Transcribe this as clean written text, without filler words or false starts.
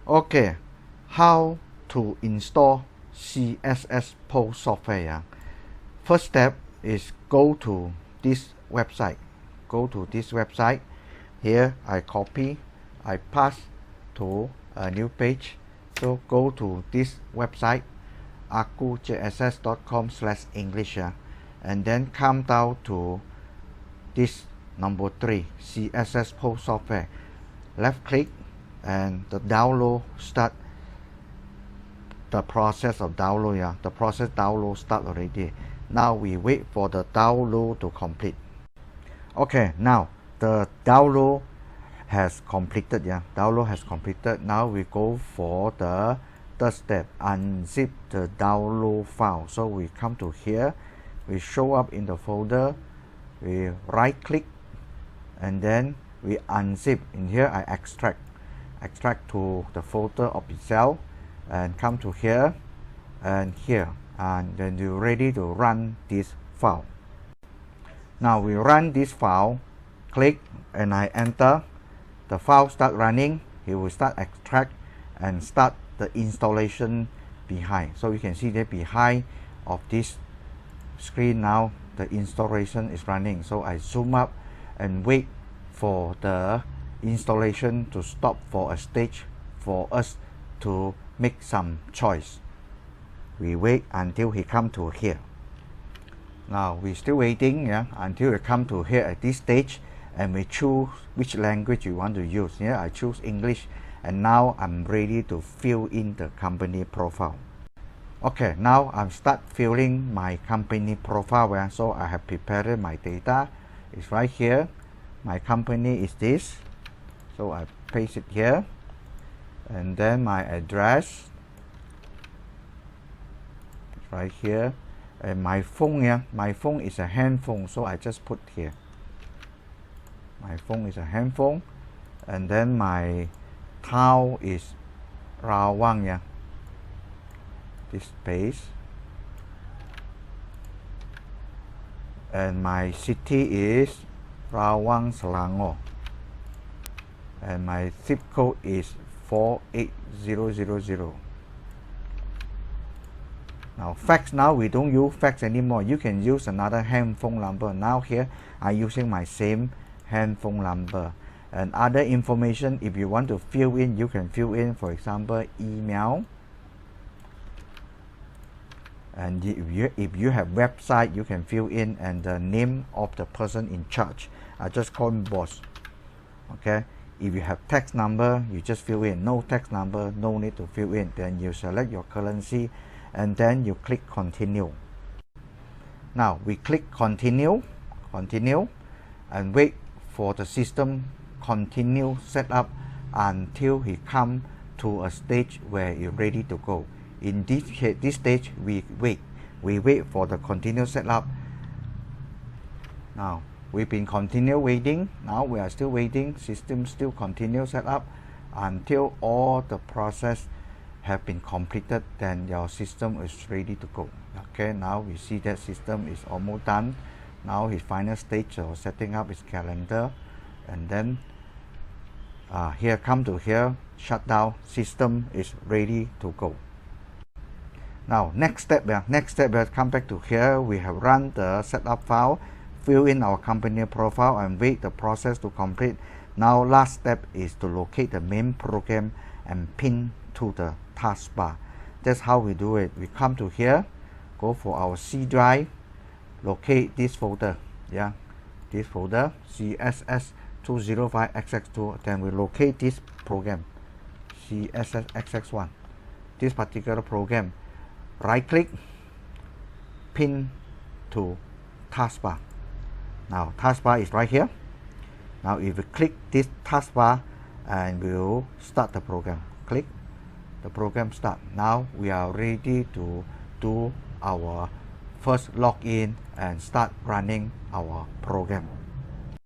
Okay, how to install CSS POS software? First step is go to this website. Go to this website. Here I copy, I paste to a new page. So go to this website, akujss.com/English, and then come down to this number 3, CSS POS software. Left click and the download start. The process of download, the process download start already. Now we wait for the download to complete. Okay, now the download has completed. Download has completed. Now we go for the third step, unzip the download file. So we come to here, we show up in the folder, we right click, and then we unzip. In here I extract to the folder of itself, and come to here and here, and then you're ready to run this file. Now we run this file, click, and I enter. The file start running. It will start extract and start the installation behind. So you can see that behind of this screen now the installation is running. So I zoom up and wait for the installation to stop for a stage for us to make some choice. We wait until he come to here. Now we still waiting until we come to here at this stage, and we choose which language you want to use. I choose English, and now I'm ready to fill in the company profile. Okay, now I'm start filling my company profile. So I have prepared my data. It's right here. My company is this, so I paste it here, and then my address right here, and my phone. My phone is a handphone, so I just put here. My phone is a handphone, and then my town is Rawang. This space, and my city is Rawang Selangor, and my zip code is 48000. Now fax, now we don't use fax anymore. You can use another handphone number. Now here I'm using my same handphone number. And other information, if you want to fill in, you can fill in, for example, email. And if you have website, you can fill in, and the name of the person in charge. I just call him boss. Okay. If you have text number, you just fill in. No text number, no need to fill in. Then you select your currency, and then you click continue. Now we click continue, and wait for the system continue setup until he come to a stage where you're ready to go. In this stage, we wait for the continue setup. Now we've been continue waiting. Now we are still waiting. System still continue setup until all the process have been completed. Then your system is ready to go. Okay, now we see that system is almost done. Now his final stage of setting up his calendar, and then here come to here, shutdown. System is ready to go. Now next step, come back to here. We have run the setup file, fill in our company profile, and wait the process to complete. Now last step is to locate the main program and pin to the taskbar. That's how we do it. We come to here, go for our C drive, locate this folder. This folder, CSS 205xx2. Then we locate this program, CSS xx1. This particular program. Right click, pin to taskbar. Now taskbar is right here. Now if we click this taskbar, and we'll start the program. Click, the program start. Now we are ready to do our first login and start running our program.